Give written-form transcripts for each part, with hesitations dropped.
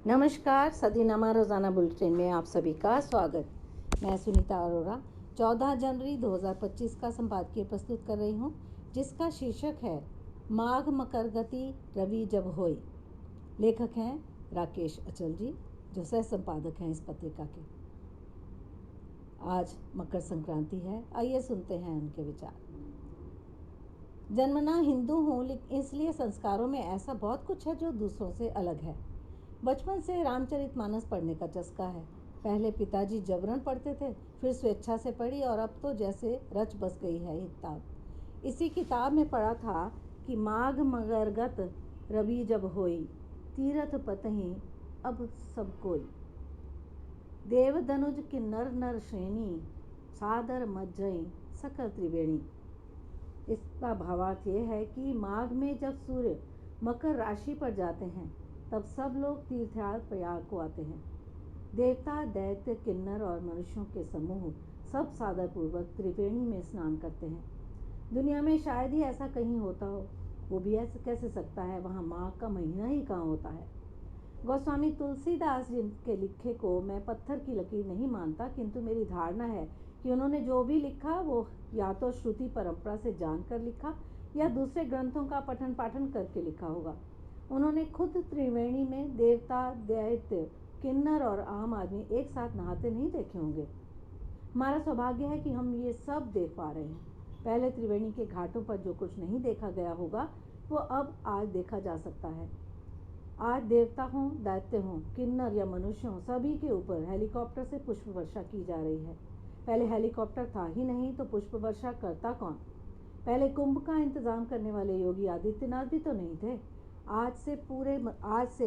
नमस्कार, सदीनामा रोज़ाना बुलेटिन में आप सभी का स्वागत। मैं सुनीता अरोरा 14 जनवरी 2025 का संपादकीय प्रस्तुत कर रही हूँ, जिसका शीर्षक है माघ मकर गति रवि जब होई। लेखक हैं राकेश अचल जी, जो सह संपादक हैं इस पत्रिका के। आज मकर संक्रांति है, आइए सुनते हैं उनके विचार। जन्मना हिंदू हूँ, इसलिए संस्कारों में ऐसा बहुत कुछ है जो दूसरों से अलग है। बचपन से रामचरितमानस पढ़ने का चस्का है। पहले पिताजी जबरन पढ़ते थे, फिर स्वेच्छा से पढ़ी और अब तो जैसे रच बस गई है ये किताब। इसी किताब में पढ़ा था कि माघ मगरगत रवि जब होई, तीरथ पतहि अब सब कोई। देव धनुज किन्नर नर श्रेणी, सादर मज्जई सकल त्रिवेणी। इसका भावार्थ ये है कि माघ में जब सूर्य मकर राशि पर जाते हैं, तब सब लोग तीर्थयात्र प्रयाग को आते हैं। देवता, दैत्य, किन्नर और मनुष्यों के समूह सब सादर पूर्वक त्रिवेणी में स्नान करते हैं। दुनिया में शायद ही ऐसा कहीं होता हो, वो भी ऐसे कैसे सकता है, वहाँ माघ का महीना ही कहाँ होता है। गोस्वामी तुलसीदास जी के लिखे को मैं पत्थर की लकीर नहीं मानता, किंतु मेरी धारणा है कि उन्होंने जो भी लिखा वो या तो श्रुति परंपरा से जानकर लिखा या दूसरे ग्रंथों का पठन पाठन करके लिखा होगा। उन्होंने खुद त्रिवेणी में देवता, दैत्य, किन्नर और आम आदमी एक साथ नहाते नहीं देखे होंगे। हमारा सौभाग्य है कि हम ये सब देख पा रहे हैं। पहले त्रिवेणी के घाटों पर जो कुछ नहीं देखा गया होगा, वो अब आज देखा जा सकता है। आज देवता हों, दैत्य हों, किन्नर या मनुष्य हों, सभी के ऊपर हेलीकॉप्टर से पुष्प वर्षा की जा रही है। पहले हेलीकॉप्टर था ही नहीं तो पुष्प वर्षा करता कौन? पहले कुंभ का इंतजाम करने वाले योगी आदित्यनाथ भी तो नहीं थे। आज से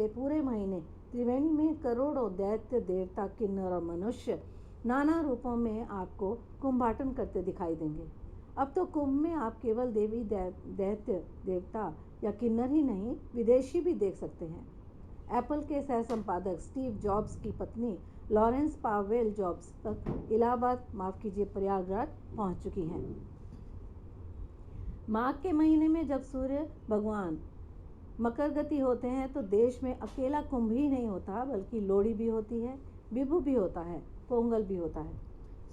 पूरे महीने त्रिवेणी में करोड़ों दैत्य, देवता, किन्नर और मनुष्य नाना रूपों में आपको कुंभाटन करते दिखाई देंगे। अब तो कुंभ में आप केवल देवी, दैत्य, देवता या किन्नर ही नहीं, विदेशी भी देख सकते हैं। एप्पल के सह संपादक स्टीव जॉब्स की पत्नी लॉरेंस पावेल जॉब्स तक इलाहाबाद, प्रयागराज पहुंच चुकी हैं। माघ के महीने में जब सूर्य भगवान मकर गति होते हैं तो देश में अकेला कुंभ ही नहीं होता, बल्कि लोहड़ी भी होती है, बिहू भी होता है, पोंगल भी होता है।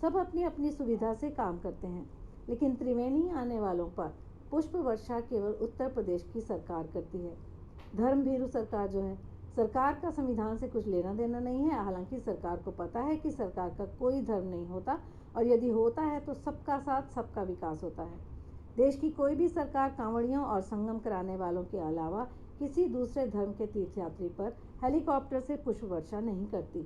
सब अपनी अपनी सुविधा से काम करते हैं, लेकिन त्रिवेणी आने वालों पर पुष्प वर्षा केवल उत्तर प्रदेश की सरकार करती है। धर्म भीरू सरकार जो है, सरकार का संविधान से कुछ लेना देना नहीं है। हालांकि सरकार को पता है कि सरकार का कोई धर्म नहीं होता, और यदि होता है तो सबका साथ सबका विकास होता है। देश की कोई भी सरकार कांवड़ियों और संगम कराने वालों के अलावा किसी दूसरे धर्म के तीर्थयात्री पर हेलीकॉप्टर से पुष्प वर्षा नहीं करती।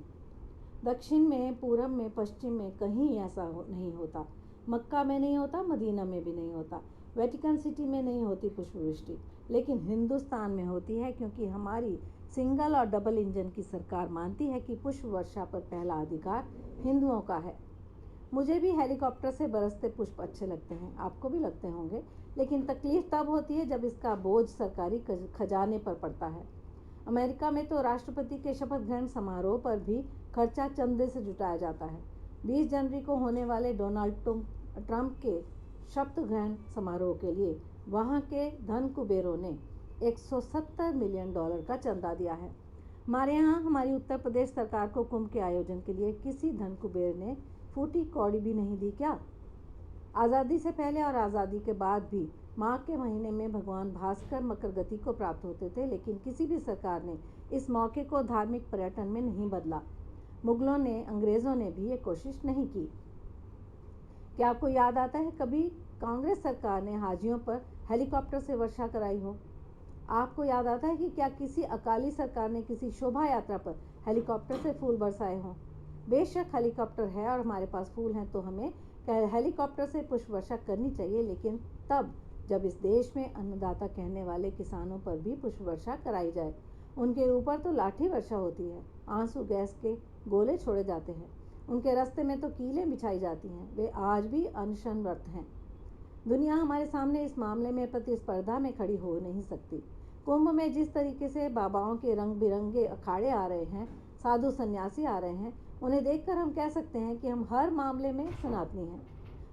दक्षिण में, पूरब में, पश्चिम में कहीं ऐसा नहीं होता। मक्का में नहीं होता, मदीना में भी नहीं होता, वेटिकन सिटी में नहीं होती पुष्प वृष्टि, लेकिन हिंदुस्तान में होती है, क्योंकि हमारी सिंगल और डबल इंजन की सरकार मानती है कि पुष्प वर्षा पर पहला अधिकार हिंदुओं का है। मुझे भी हेलीकॉप्टर से बरसते पुष्प अच्छे लगते हैं, आपको भी लगते होंगे, लेकिन तकलीफ तब होती है जब इसका बोझ सरकारी खजाने पर पड़ता है। अमेरिका में तो राष्ट्रपति के शपथ ग्रहण समारोह पर भी खर्चा चंदे से जुटाया जाता है। 20 जनवरी को होने वाले डोनाल्ड ट्रंप के शपथ ग्रहण समारोह के लिए वहां के धन कुबेरों ने $170 मिलियन का चंदा दिया है। हमारे यहाँ हमारी उत्तर प्रदेश सरकार को कुंभ के आयोजन के लिए किसी धन कुबेर ने फूटी कौड़ी भी नहीं दी क्या? आज़ादी से पहले और आज़ादी के बाद भी माघ के महीने में भगवान भास्कर मकर गति को प्राप्त होते थे, लेकिन किसी भी सरकार ने इस मौके को धार्मिक पर्यटन में नहीं बदला। मुगलों ने, अंग्रेज़ों ने भी ये कोशिश नहीं की। क्या आपको याद आता है कभी कांग्रेस सरकार ने हाजियों पर हेलीकॉप्टर से वर्षा कराई हो? आपको याद आता है कि क्या किसी अकाली सरकार ने किसी शोभा यात्रा पर हेलीकॉप्टर से फूल बरसाए हों? बेशक हेलीकॉप्टर है और हमारे पास फूल हैं, तो हमें हेलीकॉप्टर से पुष्प वर्षा करनी चाहिए, लेकिन तब जब इस देश में अन्नदाता कहने वाले किसानों पर भी पुष्प वर्षा कराई जाए। उनके ऊपर तो लाठी वर्षा होती है, आंसू गैस के गोले छोड़े जाते हैं, उनके रास्ते में तो कीलें बिछाई जाती हैं। वे आज भी अनशनरत हैं। दुनिया हमारे सामने इस मामले में प्रतिस्पर्धा में खड़ी हो नहीं सकती। कुंभ में जिस तरीके से बाबाओं के रंग बिरंगे अखाड़े आ रहे हैं, साधु सन्यासी आ रहे हैं, उन्हें देखकर हम कह सकते हैं कि हम हर मामले में सनातनी हैं।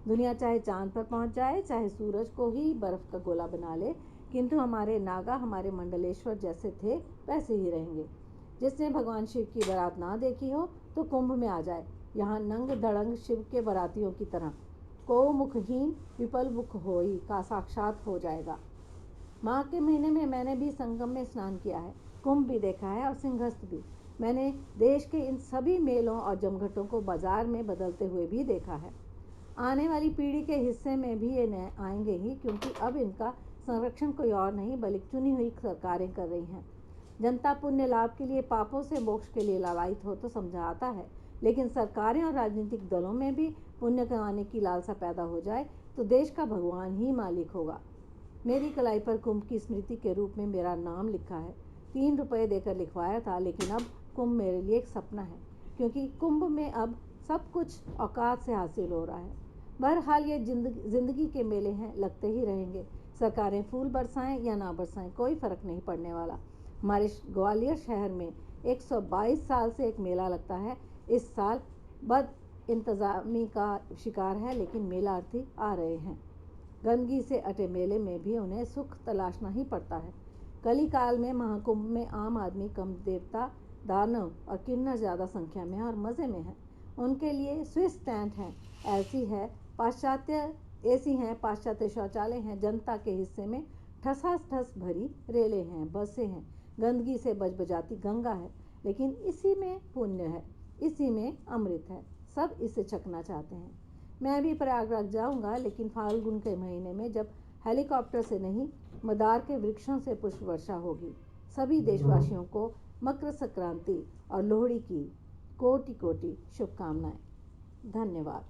दुनिया चाहे चांद पर पहुंच जाए, चाहे सूरज को ही बर्फ का गोला बना ले, किंतु हमारे नागा हमारे मंडलेश्वर जैसे थे वैसे ही रहेंगे। जिसने भगवान शिव की बारात ना देखी हो तो कुंभ में आ जाए। यहाँ नंग धड़ंग शिव के बारातियों की तरह को मुखहीन विपल मुख होई का साक्षात हो जाएगा। माघ के महीने में मैंने भी संगम में स्नान किया है, कुंभ भी देखा है और सिंहस्थ भी। मैंने देश के इन सभी मेलों और जमघटों को बाजार में बदलते हुए भी देखा है। आने वाली पीढ़ी के हिस्से में भी ये आएंगे ही, क्योंकि अब इनका संरक्षण कोई और नहीं बल्कि चुनी हुई सरकारें कर रही हैं। जनता पुण्य लाभ के लिए, पापों से मोक्ष के लिए लालायित हो तो समझा आता है, लेकिन सरकारें और राजनीतिक दलों में भी पुण्य कमाने की लालसा पैदा हो जाए तो देश का भगवान ही मालिक होगा। मेरी कलाई पर कुंभ की स्मृति के रूप में मेरा नाम लिखा है। 3 रुपये देकर लिखवाया था, लेकिन अब कुंभ मेरे लिए एक सपना है, क्योंकि कुंभ में अब सब कुछ औकात से हासिल हो रहा है। बहरहाल ये जिंदगी के मेले हैं, लगते ही रहेंगे। सरकारें फूल बरसाएं या ना बरसाएं, कोई फर्क नहीं पड़ने वाला। हमारे ग्वालियर शहर में 122 साल से एक मेला लगता है। इस साल बद इंतजामी का शिकार है, लेकिन मेलार्थी आ रहे हैं। गंदगी से अटे मेले में भी उन्हें सुख तलाशना ही पड़ता है। कली काल में महाकुंभ में आम आदमी कम, देवता दानव और किन्नर ज़्यादा संख्या में और मज़े में हैं। उनके लिए स्विस टेंट हैं, ऐसी हैं पाश्चात्य शौचालय हैं, जनता के हिस्से में ठसाठस भरी रेलें हैं, बसें हैं, गंदगी से बजबजाती गंगा है। लेकिन इसी में पुण्य है, इसी में अमृत है। सब इसे चखना चाहते हैं। मैं भी प्रयागराज जाऊंगा, लेकिन फाल्गुन के महीने में, जब हेलीकॉप्टर से नहीं मदार के वृक्षों से पुष्प वर्षा होगी। सभी देशवासियों को मकर संक्रांति और लोहड़ी की कोटि कोटि शुभकामनाएं। धन्यवाद।